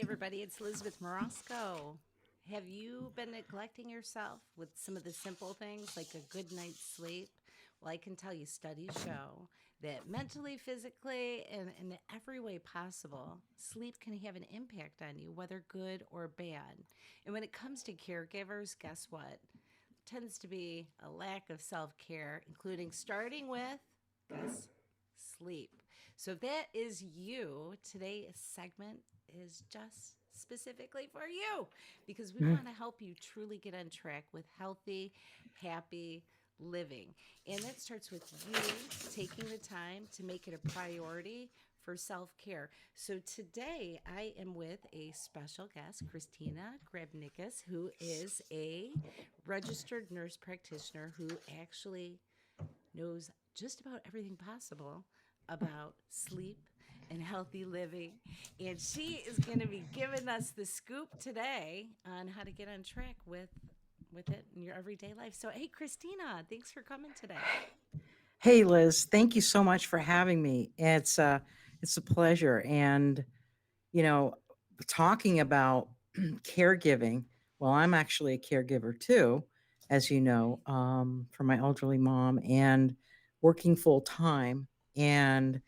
Hey, everybody, it's Elizabeth Marasco. Have you been neglecting yourself with some of the simple things like a good night's sleep? Well, I can tell you studies show that mentally, physically, and in every way possible, sleep can have an impact on you, whether good or bad. And when it comes to caregivers, guess what? Tends to be a lack of self care, including starting with, guess, sleep. So if that is you, today's segment is just specifically for you because we Mm. want to help you truly get on track with healthy, happy living. And that starts with you taking the time to make it a priority for self care. So today I am with a special guest, Christina Grabnickas, who is a registered nurse practitioner who actually knows just about everything possible about sleep and healthy living. And she is going to be giving us the scoop today on how to get on track with it in your everyday life. So, hey, Christina, thanks for coming today. Hey, Liz, thank you so much for having me. It's a pleasure. And you know, talking about caregiving. Well, I'm actually a caregiver too, as you know, Right. for my elderly mom, and working full time. And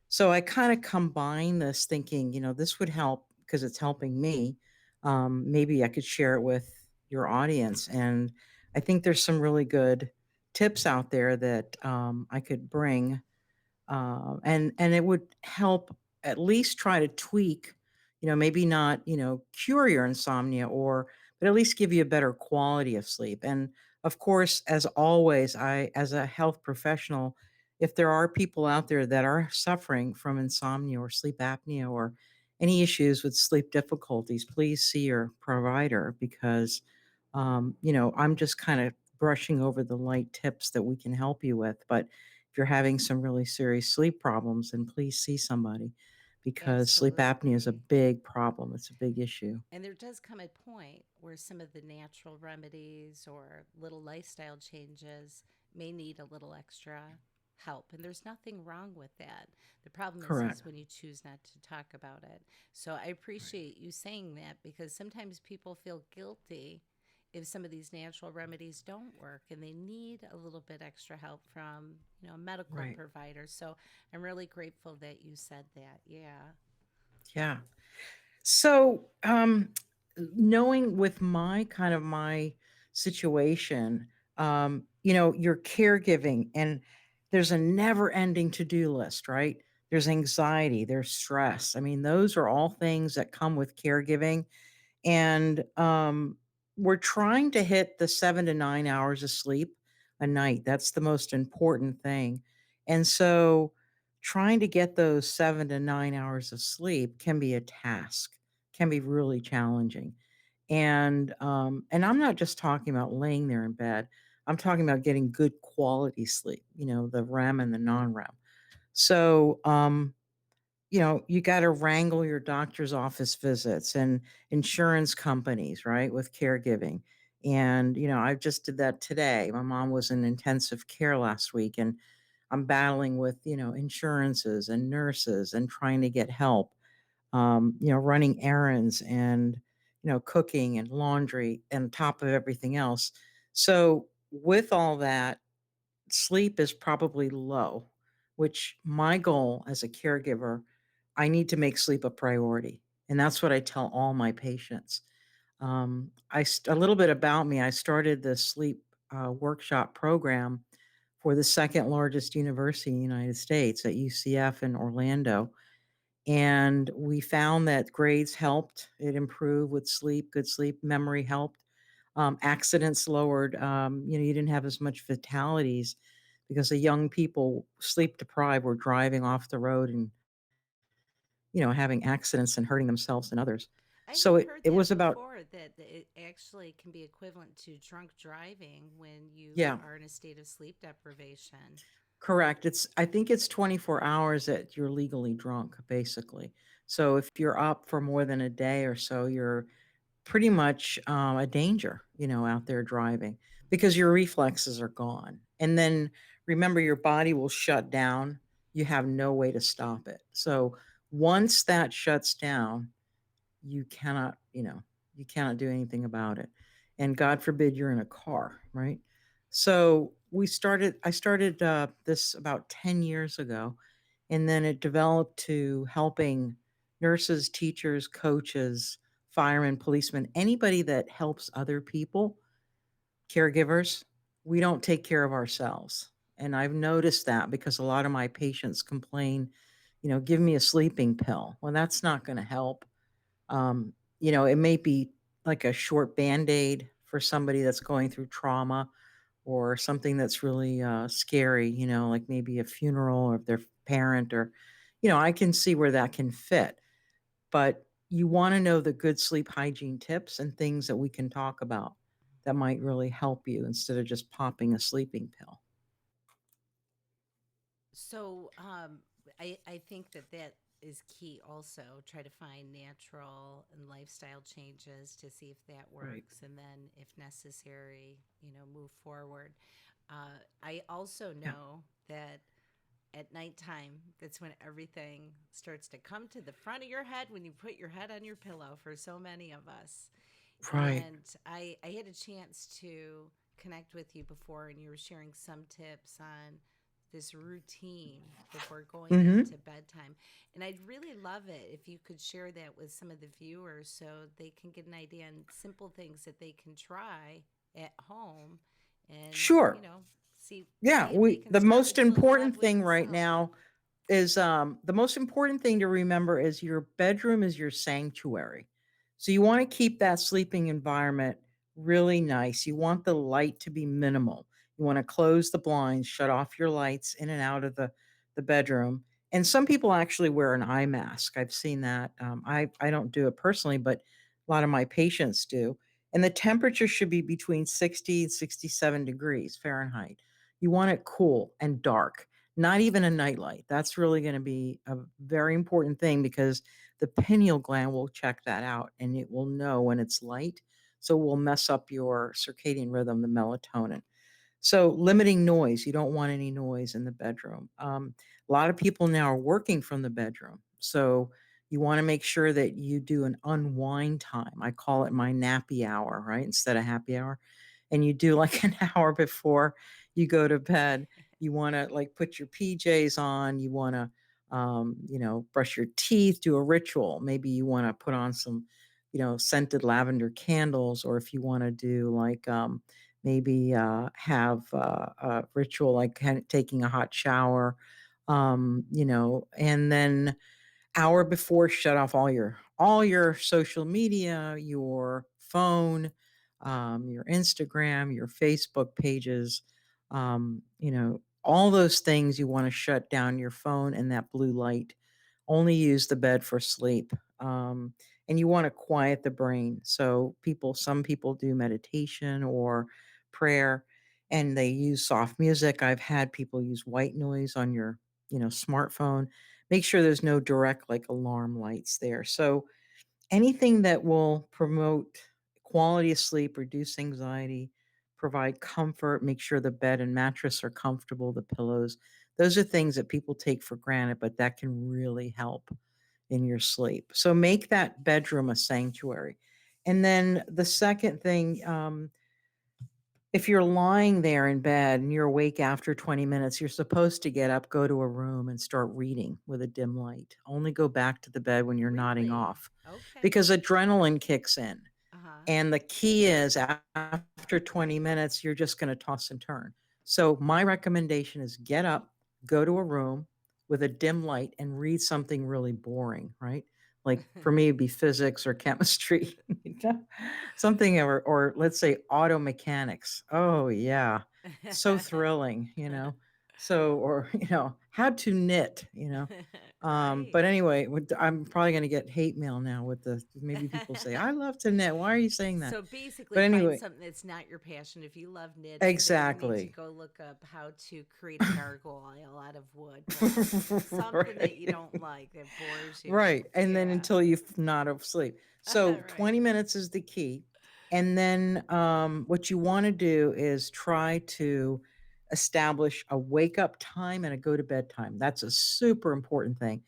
so I kind of combine this, thinking, this would help because it's helping me. Maybe I could share it with your audience. And I think there's some really good tips out there that I could bring, and it would help at least try to tweak, maybe not, cure your insomnia, or but at least give you a better quality of sleep. And of course, as always, I, as a health professional, if there are people out there that are suffering from insomnia or sleep apnea or any issues with sleep difficulties, please see your provider, because I'm just kind of brushing over the light tips that we can help you with. But if you're having some really serious sleep problems, then please see somebody, because sleep apnea is a Absolutely. big problem. It's a big issue. And there does come a point where some of the natural remedies or little lifestyle changes may need a little extra help. And there's nothing wrong with that. The problem is Correct. when you choose not to talk about it. So I appreciate you saying that because sometimes people feel guilty if some of these natural remedies don't work and they need a little bit extra help from, a medical Right. provider. So I'm really grateful that you said that. Yeah. Yeah. So, knowing with my situation, you're caregiving, and there's a never ending to do list, right? There's anxiety, there's stress. I mean, those are all things that come with caregiving. And we're trying to hit the 7 to 9 hours of sleep a night. That's the most important thing. And so trying to get those 7 to 9 hours of sleep can be a task, can be really challenging. And I'm not just talking about laying there in bed. I'm talking about getting good quality sleep, the REM and the non-REM. So you got to wrangle your doctor's office visits and insurance companies, right, with caregiving. And, I just did that today. My mom was in intensive care last week, and I'm battling with, insurances and nurses and trying to get help, running errands and, cooking and laundry and top of everything else. So, with all that, sleep is probably low, which my goal as a caregiver, I need to make sleep a priority. And that's what I tell all my patients. A little bit about me. I started the sleep workshop program for the second largest university in the United States at UCF in Orlando. And we found that grades helped, it improved with sleep, good sleep, memory helped. Accidents lowered, you didn't have as much fatalities because the young people, sleep deprived, were driving off the road and, having accidents and hurting themselves and others. I So have it heard that was about, before that it actually can be equivalent to drunk driving when you yeah, are in a state of sleep deprivation. correct. I think it's 24 hours that you're legally drunk, basically. So if you're up for more than a day or so, you're pretty much a danger, out there driving, because your reflexes are gone. And then remember, your body will shut down. You have no way to stop it. So once that shuts down, you cannot, you cannot do anything about it. And God forbid you're in a car, right? So I started this about 10 years ago, and then it developed to helping nurses, teachers, coaches, firemen, policemen, anybody that helps other people, caregivers. We don't take care of ourselves. And I've noticed that because a lot of my patients complain, give me a sleeping pill. Well, that's not going to help. um, it may be like a short band-aid for somebody that's going through trauma or something that's really scary, like maybe a funeral of their parent, or I can see where that can fit. But you want to know the good sleep hygiene tips and things that we can talk about that might really help you instead of just popping a sleeping pill. So I think that that is key also. Try to find natural and lifestyle changes to see if that Right. works. And then, if necessary, move forward. I also Yeah. know that at nighttime, that's when everything starts to come to the front of your head when you put your head on your pillow for so many of us. Right. And I had a chance to connect with you before, and you were sharing some tips on this routine before going Mm-hmm. into bedtime. And I'd really love it if you could share that with some of the viewers so they can get an idea on simple things that they can try at home and, Sure. see Yeah. see if they can The start most with a little important love with thing right themselves. now is the most important thing to remember is your bedroom is your sanctuary. So you want to keep that sleeping environment really nice. You want the light to be minimal. You want to close the blinds, shut off your lights in and out of the bedroom. And some people actually wear an eye mask. I've seen that. I don't do it personally, but a lot of my patients do. And the temperature should be between 60 and 67 degrees Fahrenheit. You want it cool and dark, not even a nightlight. That's really going to be a very important thing because the pineal gland will check that out and it will know when it's light. So it will mess up your circadian rhythm, the melatonin. So limiting noise, you don't want any noise in the bedroom. A lot of people now are working from the bedroom. So you want to make sure that you do an unwind time. I call it my nappy hour, right? Instead of happy hour. And you do like an hour before you go to bed. You want to like put your PJs on. You want to, brush your teeth, do a ritual. Maybe you want to put on some, scented lavender candles, or if you want to do like, maybe have a ritual like kind of taking a hot shower, and then hour before shut off all your social media, your phone, your Instagram, your Facebook pages, all those things. You want to shut down your phone and that blue light. Only use the bed for sleep. And you want to quiet the brain. So some people do meditation or prayer, and they use soft music. I've had people use white noise on your, smartphone. Make sure there's no direct like alarm lights there. So anything that will promote quality of sleep, reduce anxiety, provide comfort, make sure the bed and mattress are comfortable, the pillows. Those are things that people take for granted, but that can really help in your sleep. So make that bedroom a sanctuary. And then the second thing, if you're lying there in bed and you're awake after 20 minutes, you're supposed to get up, go to a room, and start reading with a dim light. Only go back to the bed when you're nodding Really? off Okay. because adrenaline kicks in. Uh huh. And the key is after 20 minutes, you're just going to toss and turn. So, my recommendation is get up, go to a room with a dim light, and read something really boring, right? Like for me, it'd be physics or chemistry, you know? Something, or let's say auto mechanics. Oh, yeah. So thrilling, So, or, how to knit, Right. But anyway, I'm probably going to get hate mail now with the maybe people say, I love to knit. Why are you saying that? So basically, But find anyway, something that's not your passion. If you love knitting, then you need to exactly. go look up how to create a gargoyle out of wood. But something that you Right. don't like that bores you. Right. And then Yeah. until you nod off sleep. So Right. 20 minutes is the key. And then what you want to do is try to establish a wake up time and a go to bed time. That's a super important thing.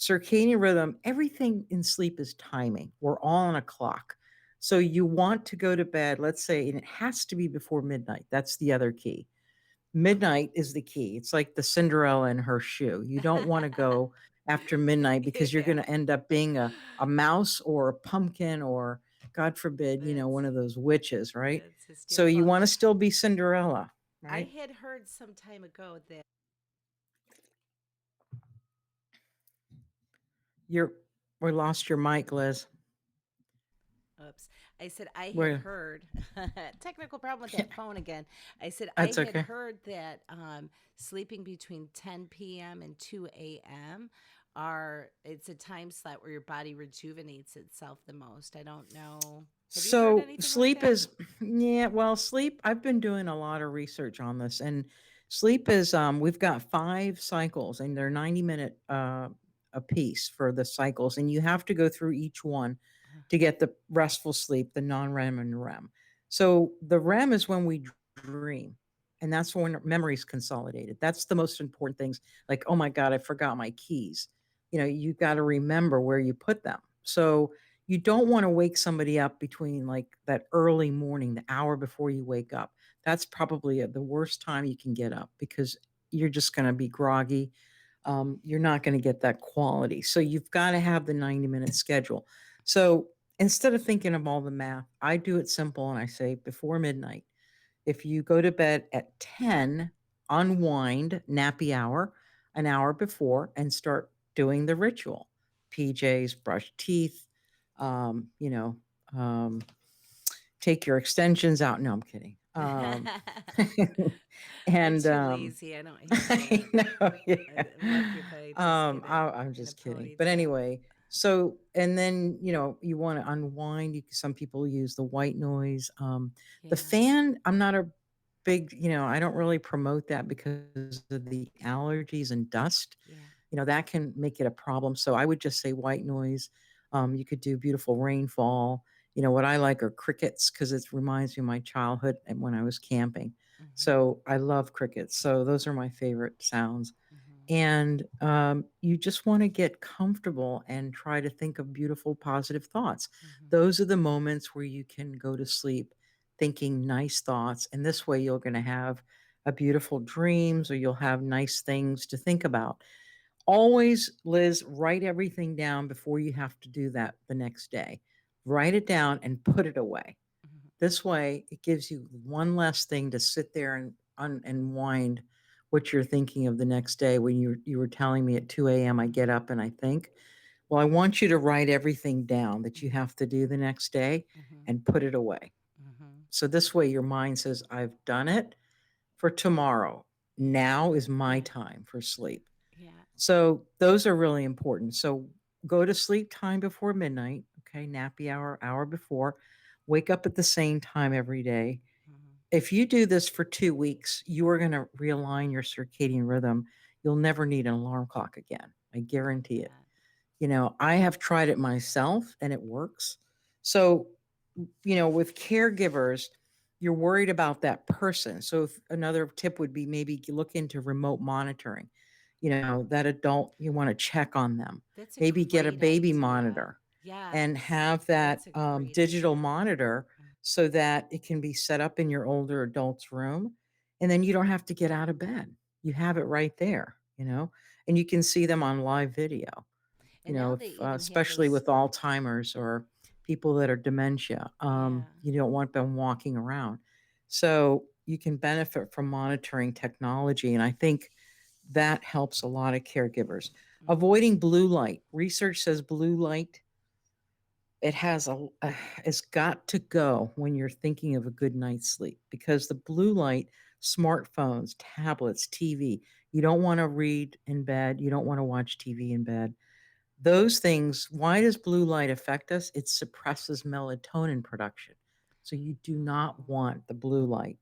circadian rhythm, everything in sleep is timing. We're all on a clock. So you want to go to bed, let's say, and it has to be before midnight. That's the other key. Midnight is the key. It's like the Cinderella in her shoe. You don't want to go after midnight because you're going Yeah. to end up being a mouse or a pumpkin or, God forbid, That's one of those witches, right? that's So you hysterical. want to still be Cinderella, I right? had heard some time ago that You're we lost your mic, Liz. oops. I said I had Where heard technical problem with that phone again. I said I that's had okay. heard that sleeping between 10 p.m. and 2 a.m. are it's a time slot where your body rejuvenates itself the most. I don't know. Have you heard So anything like sleep that? is yeah, well, sleep, I've been doing a lot of research on this and sleep is we've got 5 cycles and they're 90-minute a piece for the cycles and you have to go through each one Uh, to get the restful sleep, the non-REM and REM. So the REM is when we dream and that's when memory's consolidated. That's the most important things like, oh my God, I forgot my keys. You got to remember where you put them. So you don't want to wake somebody up between like that early morning, the hour before you wake up. That's probably the worst time you can get up because you're just going to be groggy. You're not going to get that quality. So you've got to have the 90-minute schedule. So instead of thinking of all the math, I do it simple and I say before midnight. If you go to bed at 10, unwind, nappy hour, an hour before, and start doing the ritual. PJs, brush teeth, um, you know, um, take your extensions out. No, I'm kidding. I'm And too lazy. I don't have I that. know, I yeah. love you, but I just get I'm in a just kidding. But ponytail. anyway, so and then you want to unwind. Some people use the white noise. The Yeah, fan, I'm not a big, I don't really promote that because of the allergies and dust. yeah. That can make it a problem. So I would just say white noise. You could do beautiful rainfall. What I like are crickets because it reminds me of my childhood and when I was camping. Hmm. So I love crickets. So those are my favorite sounds. Hmm. And you just want to get comfortable and try to think of beautiful, positive thoughts. Hmm. Those are the moments where you can go to sleep thinking nice thoughts. And this way, you're going to have a beautiful dreams or you'll have nice things to think about. Always, Liz, write everything down before you have to do that the next day. Write it down and put it away. Hmm. This way, it gives you one less thing to sit there and and wind what you're thinking of the next day. When you were telling me at 2 a.m., I get up and I think, well, I want you to write everything down that you Hmm. have to do the next day Hmm. and put it away. Hmm. So this way, your mind says, I've done it for tomorrow. Now is my Yeah, time for sleep. yeah. So those are really important. So go to sleep time before midnight, okay, nappy hour before. Wake up at the same time every day. Hmm. If you do this for 2 weeks, you are going to realign your circadian rhythm. You'll never need an alarm clock again. I Love guarantee it. that. I have tried it myself and it works. So, with caregivers, you're worried about that person. So, if another tip would be maybe look into remote monitoring. That adult, you want to check on them. That's a Maybe get a great baby idea. monitor and Yes, have that that's a great digital idea. monitor Mm. so that it can be set up in your older adult's room. And then you don't have to get out of bed. You have it right there, and you can see them on live video And now if, they even have especially those. with Alzheimer's or people that are dementia. Yeah. You don't want them walking around. So you can benefit from monitoring technology. And I think that helps a lot of caregivers. Hmm. Avoiding blue light. Research says blue light, it has it's got to go when you're thinking of a good night's sleep because the blue light, smartphones, tablets, TV, you don't want to read in bed. You don't want to watch TV in bed. Those things, why does blue light affect us? It suppresses melatonin production. So you do not Oh. want the blue light.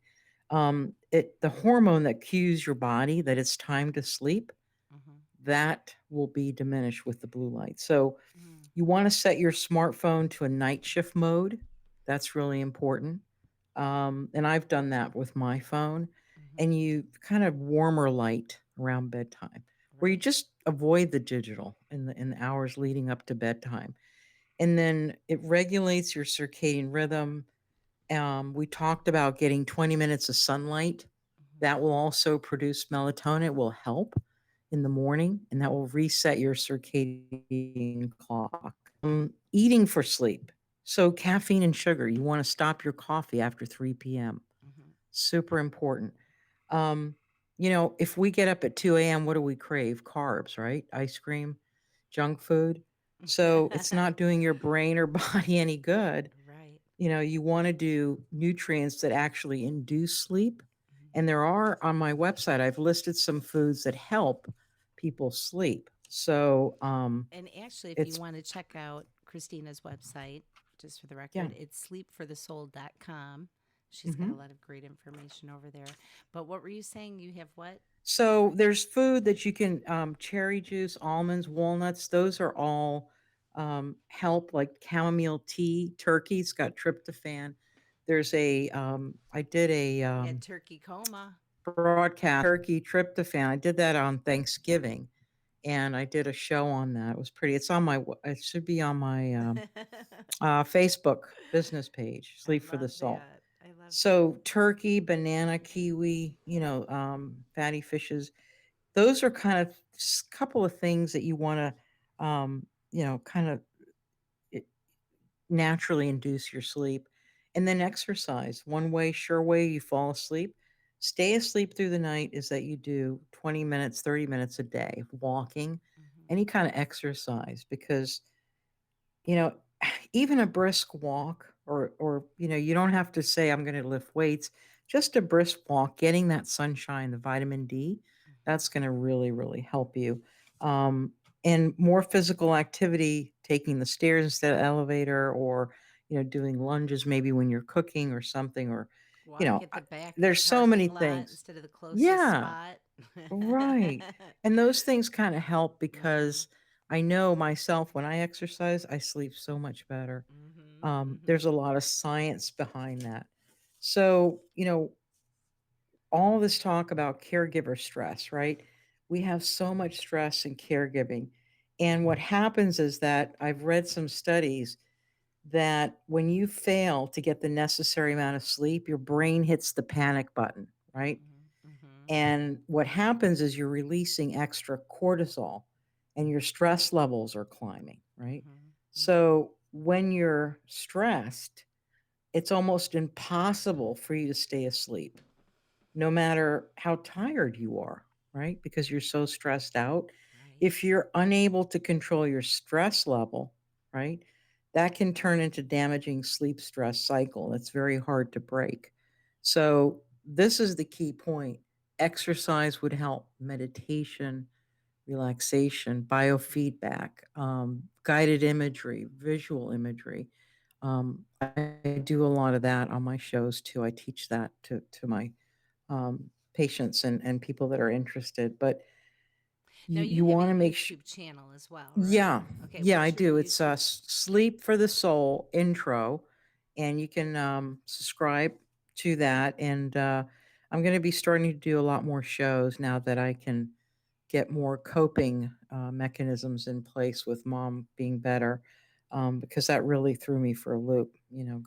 The hormone that cues your body that it's time to sleep, Hmm. that will be diminished with the blue light. So Hmm. you want to set your smartphone to a night shift mode. That's really important. And I've done that with my phone. Hmm. And you kind of warmer light around bedtime, where you Right. just avoid the digital in the hours leading up to bedtime. And then it regulates your circadian rhythm. We talked about getting 20 minutes of sunlight. That will also produce melatonin. It will help in the morning, and that will reset your circadian clock. Eating for sleep. So, caffeine and sugar, you want to stop your coffee after 3 p.m. Mhm. Super important. Um, if we get up at 2 a.m., what do we crave? Carbs, right? Ice cream, junk food. So, it's not doing your brain or body any good. Right. You want to do nutrients that actually induce sleep. Mhm. And there are on my website, I've listed some foods that help people sleep. So And actually, if you it's, want to check out Christina's website, just for the yeah. record, it's sleepforthesoul.com. She's got a Hmm. lot of great information over there. But what were you saying? You have what? So there's food that you can, cherry juice, almonds, walnuts, those are all help, like chamomile tea, turkey's got tryptophan. I did a Yeah, turkey coma. broadcast turkey tryptophan. I did that on Thanksgiving, and I did a show on that. It was pretty. It should be on my Facebook business page, I Sleep for the love Soul. that. I love that. So turkey, banana, kiwi, fatty fishes. Those are kind of a couple of things that you want to, kind of naturally induce your sleep. And then exercise. One way, sure way you fall asleep. Stay asleep through the night is that you do 20 minutes, 30 minutes a day of walking, Hmm. any kind of exercise, because you know, even a brisk walk, or you don't have to say I'm going to lift weights, just a brisk walk, getting that sunshine, the vitamin D, Hmm. that's going to really really help you. Um and more physical activity, taking the stairs instead of elevator, or doing lunges maybe when you're cooking or something, or you Walk know, at I- the back of the there's so many parking lot things. instead of the closest Yeah. spot. Right. And those things kind of help Hmm. because I know myself, when I exercise, I sleep so much better. Hmm. There's Hmm. a lot of science behind that. So, all this talk about caregiver stress, right? We have so much stress in caregiving. And what happens is that I've read some studies that when you fail to get the necessary amount of sleep, your brain hits the panic button, right? Hmm. Hmm. And what happens is you're releasing extra cortisol and your stress levels are climbing, right? Hmm. Hmm. So when you're stressed, it's almost impossible for you to stay asleep, no matter how tired you are, right? Because you're so stressed out. Right. If you're unable to control your stress level, right, that can turn into damaging sleep stress cycle. That's very hard to break. So this is the key point. Exercise would help. Meditation, relaxation, biofeedback, guided imagery, visual imagery. I do a lot of that on my shows too. I teach that to my patients and people that are interested. But Now you you have a want to make sure. YouTube channel as well, right? Yeah, Okay, yeah, I what's your do. It's YouTube? Sleep for the Soul intro, and you can subscribe to that. And I'm going to be starting to do a lot more shows now that I can get more coping mechanisms in place with mom being better, because that really threw me for a loop,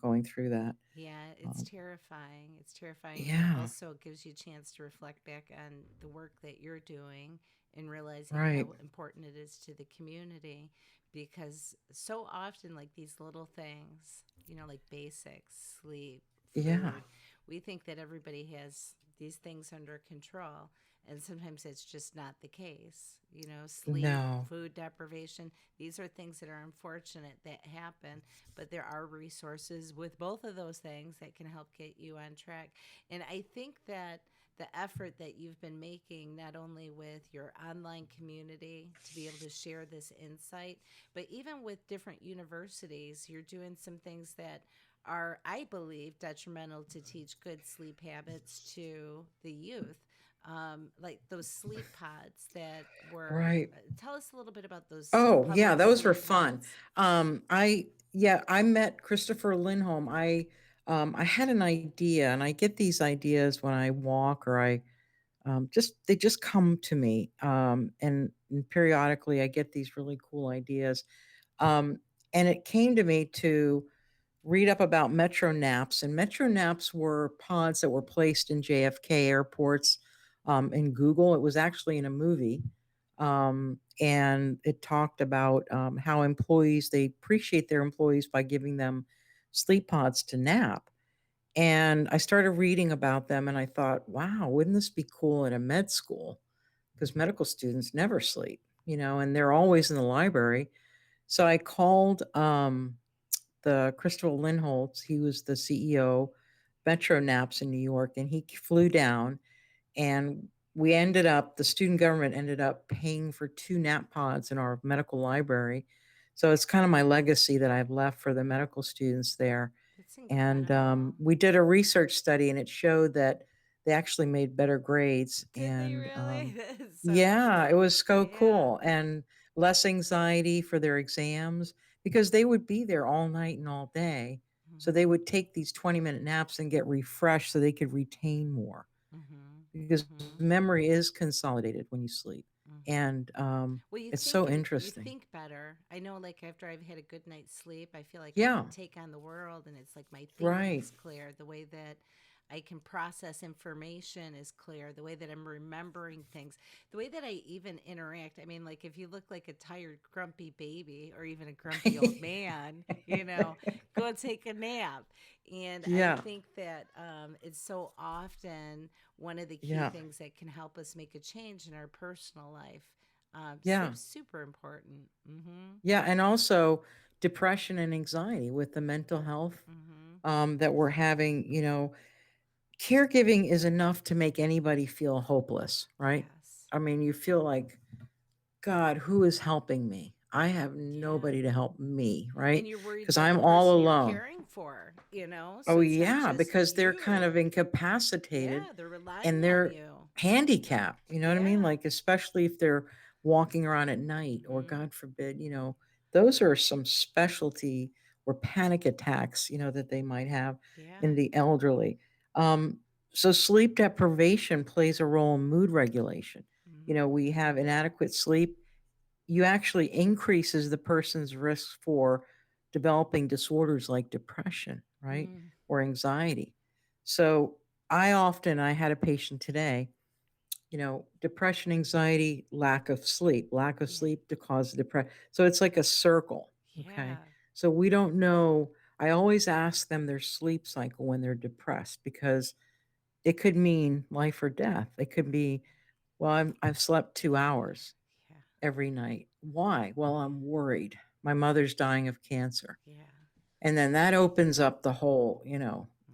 going through that. Yeah, it's Um, terrifying. It's terrifying. And yeah, also, it gives you a chance to reflect back on the work that you're doing and realizing right. how important it is to the community. Because so often, like these little things, like basics, sleep, Yeah, food, we think that everybody has these things under control. And sometimes it's just not the case. Sleep, no, food deprivation, these are things that are unfortunate that happen, but there are resources with both of those things that can help get you on track. And I think that the effort that you've been making, not only with your online community to be able to share this insight, but even with different universities, you're doing some things that are, I believe, detrimental to teach good sleep habits to the youth. Like those sleep pods that were, right. tell us a little bit about those Oh, yeah, public those were sleep fun. pods. I met Christopher Lindholm. I had an idea, and I get these ideas when I walk, or I just they just come to me. And and periodically I get these really cool ideas. Um, and it came to me to read up about metro naps, and metro naps were pods that were placed in JFK airports. In Google, it was actually in a movie, and it talked about how employees they appreciate their employees by giving them sleep pods to nap. And I started reading about them, and I thought, wow, wouldn't this be cool at a med school? Because medical students never sleep, and they're always in the library. So I called the Christopher Lindholtz. He was the CEO, Metro Naps in New York, and he flew down, and the student government ended up paying for two nap pods in our medical library. So it's kind of my legacy that I've left for the medical students there. That's And incredible. we did a research study, and it showed that they actually made better grades. Did they And really? That's so yeah, it was exciting. so Yeah. cool, and less anxiety for their exams because they would be there all night and all day. So they Mhm. would take these 20-minute naps and get refreshed so they could retain more Mhm. because Mhm. memory is consolidated when you sleep. Mhm. And Well, you it's think so and you interesting. think better. I know, like after I've had a good night's sleep, I feel like I Yeah, can take on the world, and it's like my right. thinking's clear. The way that I can process information is clear. The way that I'm remembering things, the way that I even interact. I mean, like if you look like a tired, grumpy baby, or even a grumpy old man, go take a nap. And I Yeah, think that it's so often one of the key yeah, things that can help us make a change in our personal life. yeah, Sleep's super important. Mm-hmm. yeah. And also depression and anxiety with the mental health Mm-hmm. that we're having, caregiving is enough to make anybody feel hopeless, right? Yes. I mean, you feel like, God, who is helping me? I have Yeah. nobody to help me, And right? you're worried Because about the I'm all person you're alone. caring for. So Oh, it's not yeah, just because they're kind you. of incapacitated Yeah, they're and relying on they're you. handicapped. You know what I mean? Yeah. Like, especially if they're walking around at night or, Mm-hmm. God forbid, those are some specialty or panic attacks, that they might have Yeah. in the elderly. Um, so, sleep deprivation plays a role in mood regulation. Mm-hmm. We have inadequate sleep you actually increases the person's risk for developing disorders like depression, right? Mm. Or anxiety. So I had a patient today, depression, anxiety, lack of Yeah. sleep to cause depression. So it's like a circle. Okay. Yeah. So we don't know. I always ask them their sleep cycle when they're depressed because it could mean life or death. It could be, well, I've slept 2 hours Yeah. every night. Why? Well, I'm worried. My mother's dying of cancer. Yeah. And then that opens up the whole,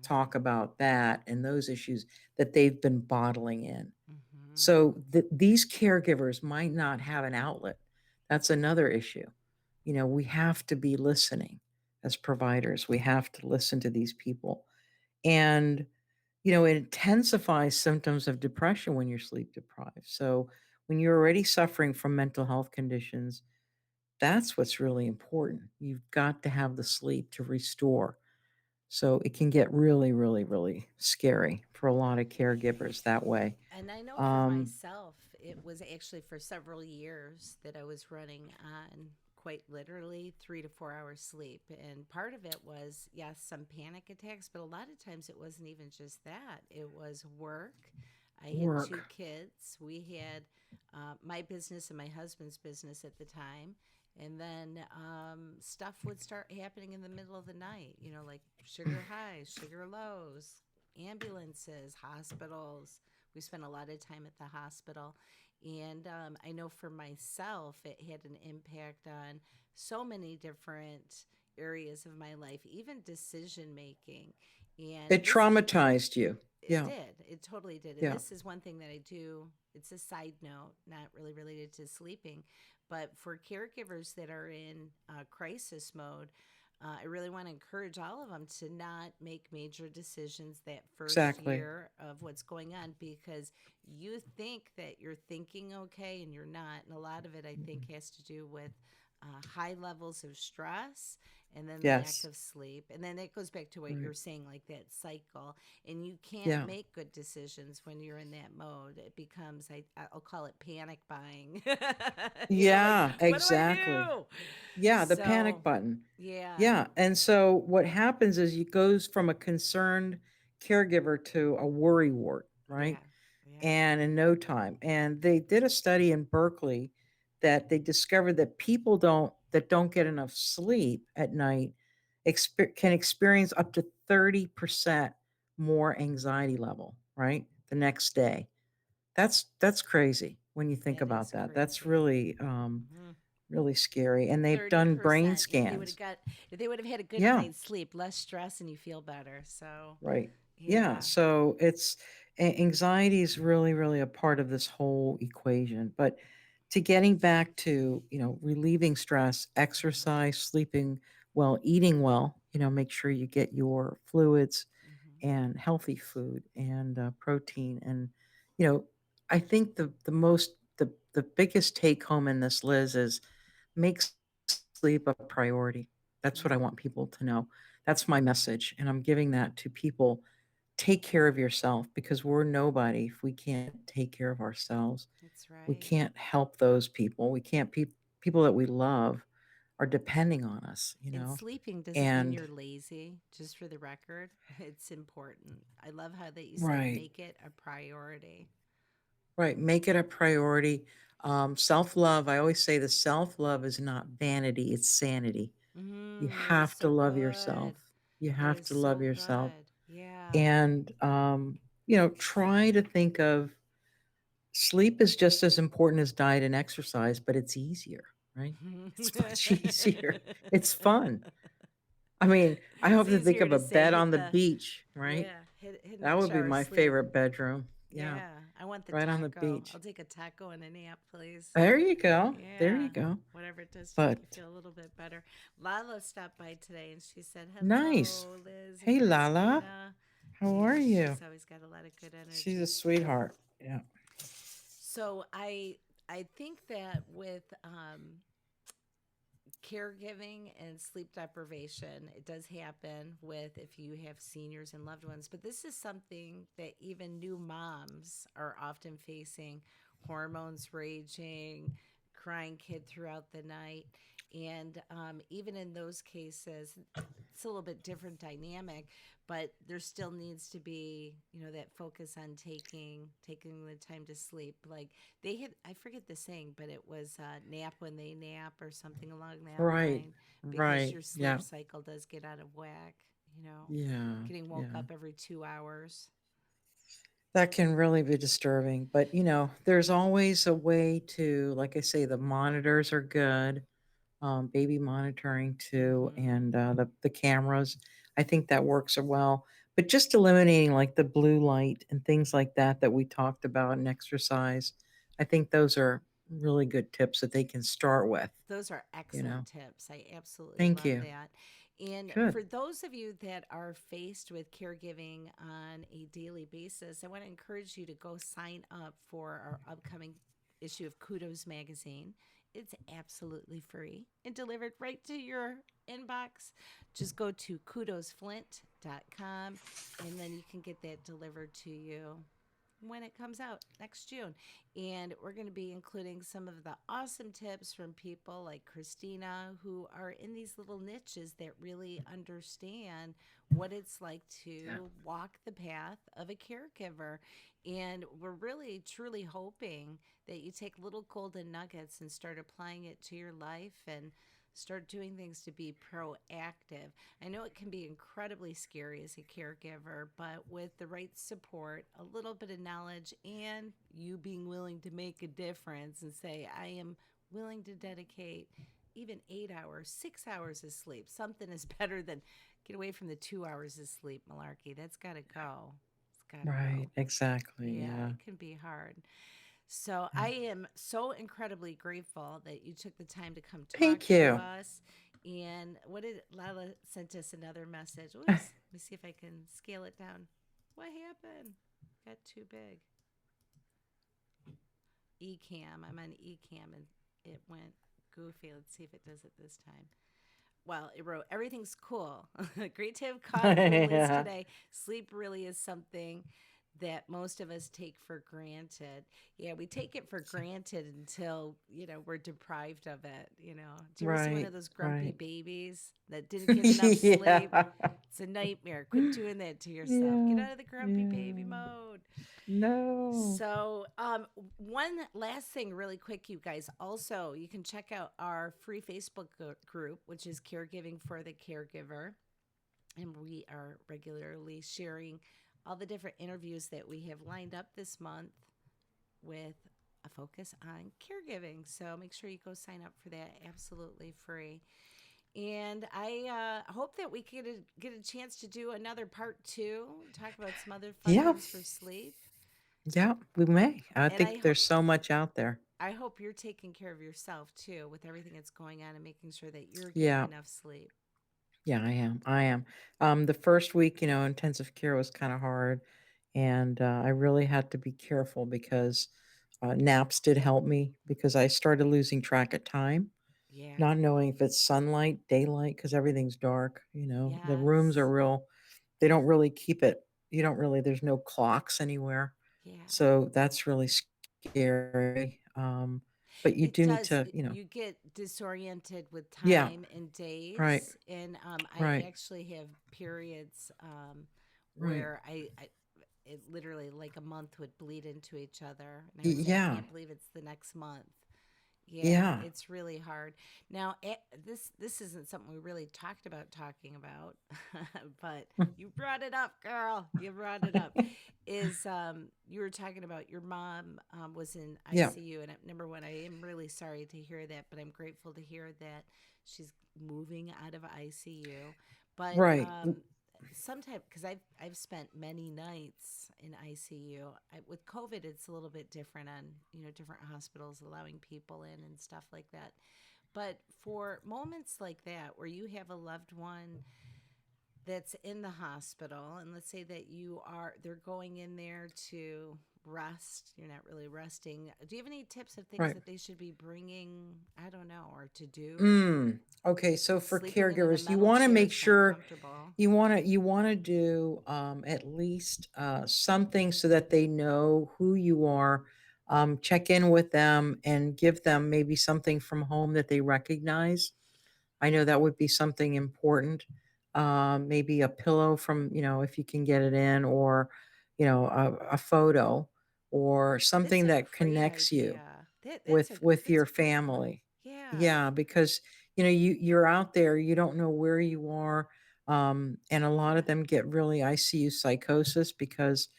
talk Mm-hmm. about that and those issues that they've been bottling in. Mm-hmm. So these caregivers might not have an outlet. That's another issue. We have to be listening as providers. We have to listen to these people. And, it intensifies symptoms of depression when you're sleep deprived. So when you're already suffering from mental health conditions, that's what's really important. You've got to have the sleep to restore. So it can get really, really, really scary for a lot of caregivers that way. And I know for Um, myself, it was actually for several years that I was running on quite literally 3 to 4 hours sleep. And part of it was, yes, some panic attacks, but a lot of times it wasn't even just that, it was work. I had two Work. kids. We had my business and my husband's business at the time. And then stuff would start happening in the middle of the night, like sugar highs, sugar lows, ambulances, hospitals. We spent a lot of time at the hospital. And I know for myself, it had an impact on so many different areas of my life, even decision making. And It traumatized you. it Yeah. did. It totally did. And Yeah. this is one thing that I do. It's a side note, not really related to sleeping, but for caregivers that are in crisis mode, I really want to encourage all of them to not make major decisions that first Exactly. year of what's going on because you think that you're thinking okay and you're not. And a lot of it, I think, has to do with high levels of stress and then lack Yes. of sleep. And then it goes back to what Right. you're saying, like that cycle. And you can't Yeah. make good decisions when you're in that mode. It becomes, I'll call it panic buying. Like, Yeah, what do I exactly. do? Yeah, the panic So, button. yeah, Yeah, and so what happens is it goes from a concerned caregiver to a worry wart, right? yeah, yeah. And in no time. And they did a study in Berkeley that they discovered that people don't get enough sleep at night can experience up to 30% more anxiety level, right? The next day. That's crazy when you think That about is that. That's crazy. really Mhm. really scary. And they've done brain 30%. scans. If they would have had a good Yeah, night's sleep, less stress, and you feel better. So, right. Yeah, yeah. so anxiety is really really a part of this whole equation. But to getting back to, relieving stress, Mhm. exercise, sleeping well, eating well, make sure you get your fluids Mhm. and healthy food and protein. And you know I think the biggest take home in this, Liz, is make sleep a priority. That's what I want Mhm. people to know. That's my message, and I'm giving that to people. Take care of yourself, because we're nobody if we can't take care of ourselves. That's We right. can't help those people. We can't people that we love are depending on And us. sleeping doesn't mean And you're lazy, just for the record. It's important. I love how that you said right, make it a priority. right, make it a priority. Self-love, I always say the self-love is not vanity, it's sanity. You That is have to so love yourself. good. You That have is to love so yourself. good. Yeah. And try to think of sleep is just as important as diet and exercise, but it's easier, right? It's much easier. It's fun. I mean, I It's hope to think easier of to a say bed hit on the the beach, right? yeah, hit an That would extra be hour my sleep. favorite bedroom. Yeah, Yeah, I want the right on the taco. beach. I'll take a taco and a nap, please. There you go. There Yeah, you go. whatever it does to make you But feel a little bit better. Lala stopped by today and she said, nice. "Hello, Liz and Hey, Lala. Christina." How are Yeah, you? she's always got a lot of good She's a energy. sweetheart. Yeah. So I think that with caregiving and sleep deprivation, it does happen with if you have seniors and loved ones, but this is something that even new moms are often facing: hormones raging, crying kid throughout the night. And even in those cases, it's a little bit different dynamic, but there still needs to be, that focus on taking the time to sleep. Like they had, I forget the saying, but it was nap when they nap or something along that Right. line, because Right. your sleep Yeah. cycle does get out of whack. You know, Yeah. getting woke Yeah. up every 2 hours. That can really be disturbing, but there's always a way to, like I say, the monitors are good, baby monitoring too, Mm-hmm. and the cameras. I think that works well. But just eliminating like the blue light and things like that we talked about, and exercise. I think those are really good tips that they can start with. Those are You know. excellent tips. I absolutely Thank love you. that. And Good. for those of you that are faced with caregiving on a daily basis, I want to encourage you to go sign up for our upcoming issue of Kudos Magazine. It's absolutely free and delivered right to your inbox. Just go to kudosflint.com and then you can get that delivered to you when it comes out next June. And we're going to be including some of the awesome tips from people like Christina, who are in these little niches that really understand what it's like Yeah. to walk the path of a caregiver. And we're really, truly hoping that you take little golden nuggets and start applying it to your life and start doing things to be proactive. I know it can be incredibly scary as a caregiver, but with the right support, a little bit of knowledge, and you being willing to make a difference and say, I am willing to dedicate even 8 hours, 6 hours of sleep. Something is better than get away from the 2 hours of sleep malarkey. That's got to go. It's got to Right. go. Exactly. Yeah, Yeah. it can be hard. So Yeah. I am so incredibly grateful that you took the time to come talk Thank to you. us. And what did Lila sent us another message? Oops, let me see if I can scale it down. What happened? Got too big. Ecamm. I'm on ecamm and it went goofy. Let's see if it does it this time. Well, it wrote, everything's cool. Great to have caught feelings Yeah. today. Sleep really is something that most of us take for granted. Yeah, we take it for granted until, we're deprived of it. Do you ever see one Right. of those grumpy Right. babies that didn't get enough sleep? Yeah. It's a nightmare. Quit doing that to yourself. Get Yeah. out of the grumpy baby Yeah. mode. No. So, one last thing, really quick, you guys. Also, you can check out our free Facebook group, which is Caregiving for the Caregiver. And we are regularly sharing all the different interviews that we have lined up this month with a focus on caregiving. So, make sure you go sign up for that. Absolutely free. And I hope that we get a chance to do another part two, talk about some other fun Yeah. things for sleep. Yeah. We may. I And think there's so much out there. I hope you're taking care of yourself too with everything that's going on and making sure that you're getting Yeah. enough sleep. Yeah, I am. I am. The first week, intensive care was kind of hard, and I really had to be careful because naps did help me because I started losing track of time, Yeah. not knowing if it's sunlight, daylight, because everything's dark. The rooms are Yes. real. They don't really keep it. You don't really. There's no clocks anywhere, Yeah. so that's really scary. But you It do need does. to, You get disoriented with yeah, time and right, days. And I right, actually have periods right. where it literally like a month would bleed into each other. And I would say, I Yeah, can't believe it's the next month. Yeah, yeah. it's really hard. Now, this isn't something we really talked about talking about, but you brought it up, girl. You brought it up. Is You were talking about your mom was in Yeah, ICU, and number one, I am really sorry to hear that, but I'm grateful to hear that she's moving out of ICU. But right. sometimes, because I've spent many nights in ICU. With COVID, it's a little bit different on different hospitals allowing people in and stuff like that. But for moments like that, where you have a loved one that's in the hospital, and let's say that they're going in there to rest, you're not really resting. Do you have any tips of things Right. that they should be bringing? I don't know, or to do? Okay, so for Sleeping in a caregivers, you metal want to chair make is not sure comfortable. you want to do at least something so that they know who you are. Check in with them and give them maybe something from home that they recognize. I know that would be something important. Maybe a pillow from, if you can get it in, or, a photo or That's something a that great connects you idea. with That's your a great one. family. Yeah. Yeah, because you're out there, you don't know where you are. And a lot of Yeah. them get really ICU psychosis because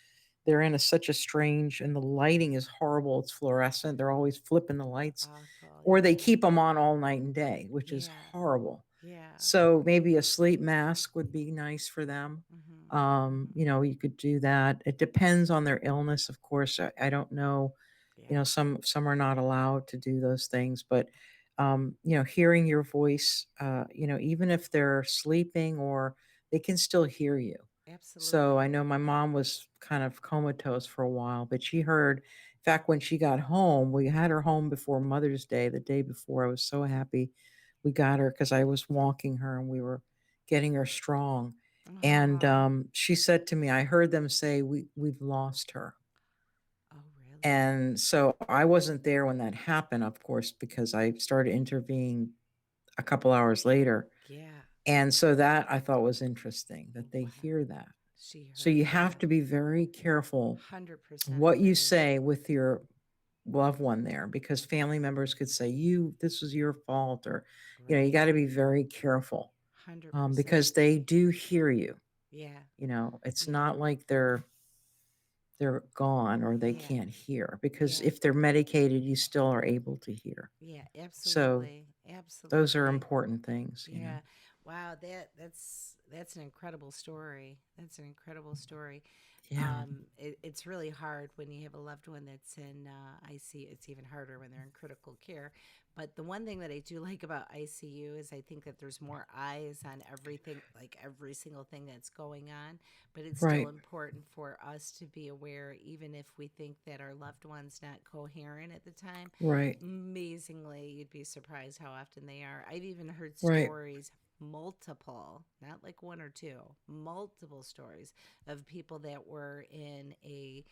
they're in such a strange, and the lighting is horrible. It's fluorescent. They're always flipping the lights, Awful. or they Yeah. keep them on all night and day, which is Yeah. horrible. Yeah. So maybe a sleep mask would be nice for them. Mhm. Mhm. You could do that. It depends on their illness, of course. I don't know. Yeah. Some are not allowed to do those things, but hearing your voice, even if they're sleeping, or they can still hear you. So I Absolutely. know my mom was kind of comatose for a while, but she heard. In fact, when she got home, we had her home before Mother's Day, the day before. I was so happy we got her because I was walking her and we were getting her strong. And Oh. she said to me, I heard them say, we've lost her. Oh, really? And so I wasn't there when that happened, of course, because I started intervening a couple hours later. Yeah. And so that I thought was interesting that they Wow. hear that. She So heard you have that. to be very careful 100% what you agree. say with your loved one there, because family members could say, this was your fault, or, you got Right. to be very careful, 100%. because they do hear you. Yeah. It's Yeah. not like they're gone or they Yeah. can't hear, because Yeah. if they're medicated, you still are able to hear. Yeah. So Absolutely. those are Absolutely. important things. Yeah. Wow, that's That's an incredible story. That's an incredible story. Yeah. It's really hard when you have a loved one that's in ICU. It's even harder when they're in critical care. But the one thing that I do like about ICU is I think that there's more eyes on everything, like every single thing that's going on. But it's still Right. important for us to be aware, even if we think that our loved one's not coherent at the time. Right. Amazingly, you'd be surprised how often they are. I've even heard Right. stories, multiple, not like one or two, multiple stories of people that were in a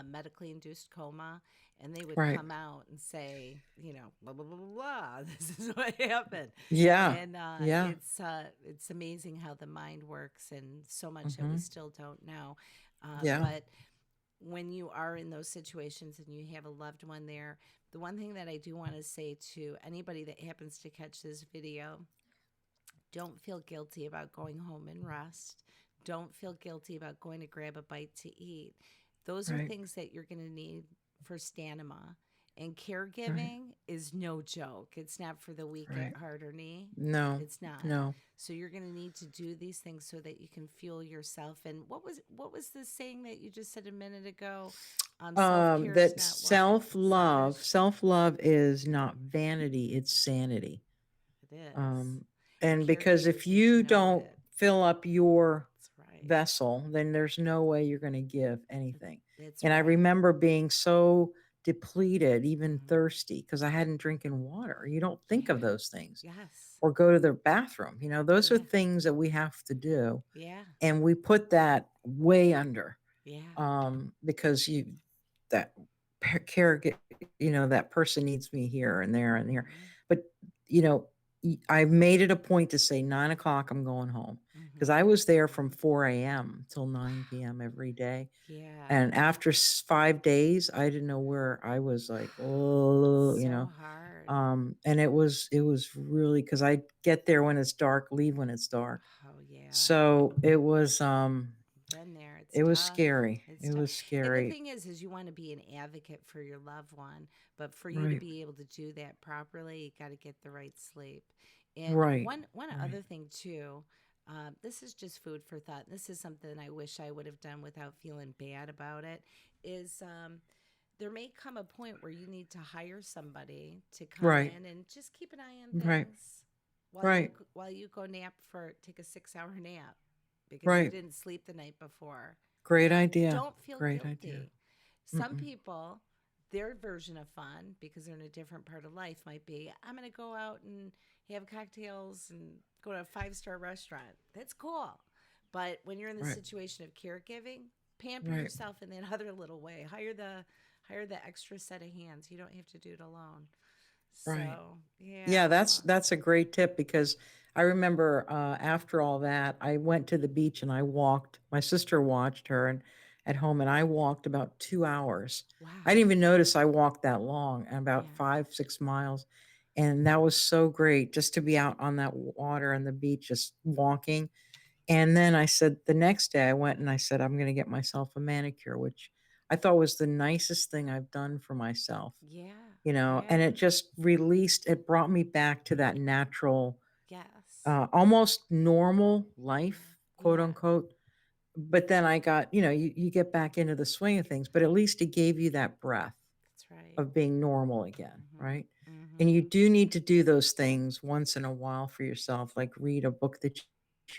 medically induced coma, and they would Right. come out and say, you know, blah blah blah blah blah. This is what happened, Yeah. and Yeah. it's amazing how the mind works, and so much that we Mhm. still don't know. Yeah. But when you are in those situations and you have a loved one there, the one thing that I do want to say to anybody that happens to catch this video, don't feel guilty about going home and rest. Don't feel guilty about going to grab a bite to eat. Those are Right. things that you're going to need for stamina. And Right. caregiving is no joke. It's not for the weak Right. at heart or knee. No. It's not. No. So you're going to need to do these things so that you can fuel yourself. And what was the saying that you just said a minute ago? Self care is That not what? Selfish. self love is not vanity, it's sanity. It is. Um, And and because if caregivers need to you know don't it. fill up your That's right. vessel, then there's no way you're going to give anything. That's And I right. remember being so depleted, even Mm-hmm. thirsty, because I hadn't drinking water. You don't think of Yeah. those things Yes. or go to the bathroom. Those are Yeah. things that we have to do. Yeah. And we put that way under Yeah. because that care, that person needs me here and there and here. Mm-hmm. But, you know, I've made it a point to say 9 o'clock, I'm going home because I Mm-hmm. was there from Mm-hmm. 4 a.m. till Wow. 9 p.m. every day. Yeah. And after 5 days, I didn't know where I was like, oh, So hard. and it was really because I get there when it's dark, leave when it's dark. Oh yeah. So Been there. It's it was tough. scary. It's It tough. was And the scary. thing is you want to be an advocate for your loved one, but for you to Right. be able to do that properly, you got to get the right sleep. And Right. one Right. other thing too, this is just food for thought. This is something I wish I would have done without feeling bad about it. Is there may come a point where you need to hire somebody to come Right. in and just keep an eye on Right. things Right. while you go nap for take a 6 hour nap because you Right. didn't sleep the night before. Great idea. Don't feel Great idea. guilty. Some Mm-mm. people, their version of fun, because they're in a different part of life, might be I'm going to go out and have cocktails and go to a 5-star restaurant. That's cool. But when you're in the Right. situation of caregiving, pamper Right. yourself in that other little way. Hire the extra set of hands. You don't have to do it alone. Right. So Yeah, yeah. that's a great tip because I remember after all that, I went to the beach and I walked. My sister watched her and at home, and I walked about 2 hours. I Wow. didn't even notice I walked that long, and about Yeah. 5, 6 miles, and that was so great just to be out on that water and the beach, just walking. And then I said the next day I went and I said I'm going to get myself a manicure, which I thought was the nicest thing I've done for myself. Yeah. And Yeah. it just it brought me back to that natural, Yes. almost normal Yeah. life, quote Yeah. unquote. But then I got, you get back into the swing of things, but at least it gave you that breath That's right. of being normal again, Mhm. right? And you Mhm. do need to do those things once in a while for yourself, like read a book that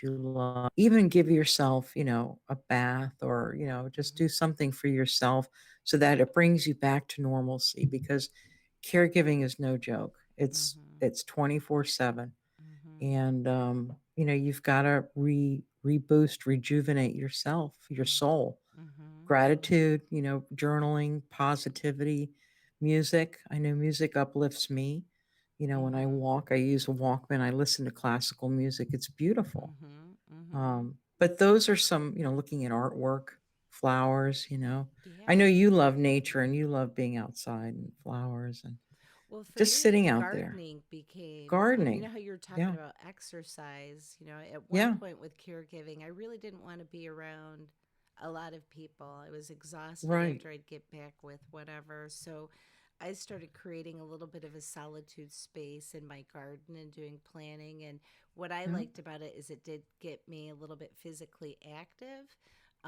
you love, even give yourself, a bath or, just do Mhm. something for yourself so that it brings you back to normalcy because caregiving is no joke. It's Mhm. it's 24/7 Mhm. and you've got to reboost, rejuvenate yourself, your Mhm. soul. Mhm. Gratitude, journaling, positivity, music. I know music uplifts me. When I Mhm. walk, I use a Walkman. I listen to classical music. It's beautiful. Mhm. Mhm. But those are some, looking at artwork, flowers. I know Yeah. you love nature and you love being outside and flowers and Well, for just me, sitting out there. gardening became, you know Gardening. how you're talking Yeah. about exercise, at one Yeah. point with caregiving, I really didn't want to be around a lot of people. I was exhausted Right. after I'd get back with whatever. So I started creating a little bit of a solitude space in my garden and doing planning. And what I Yeah. liked about it is it did get me a little bit physically active,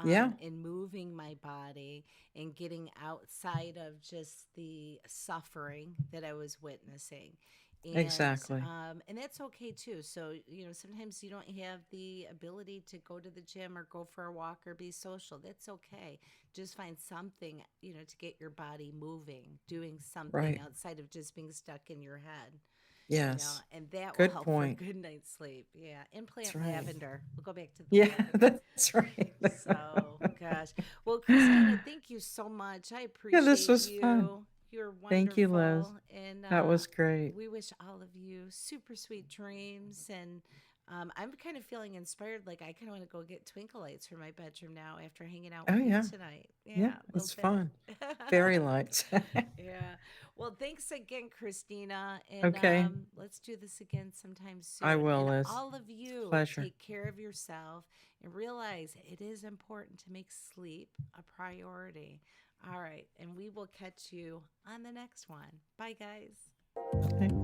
Yeah. in moving my body and getting outside of just the suffering that I was witnessing. Exactly. And that's okay too. So, sometimes you don't have the ability to go to the gym or go for a walk or be social. That's okay. Just find something, to get your body moving, doing something Right. outside of just being stuck in your head, Yes. and that will Good help for a point. good night's sleep. Yeah. And That's plant right. lavender. We'll go back to the Yeah, lavender. that's right. So, gosh. Well, Christina, thank you so much. I Yeah, this appreciate was fun. you. You're Thank you, Liz. wonderful. And That was great. we wish all of you super sweet dreams. And I'm kind of feeling inspired. Like, I kind of want to go get twinkle lights for my bedroom now after hanging out Oh, with you yeah. tonight. Yeah, Yeah, a little it's fun. bit. Fairy lights. Yeah. Well, thanks again, Christina. And Okay. let's do this again sometime I soon. will, And Liz. all of It's a you, pleasure. take care of yourself and realize it is important to make sleep a priority. All right. And we will catch you on the next one. Bye, guys. Okay.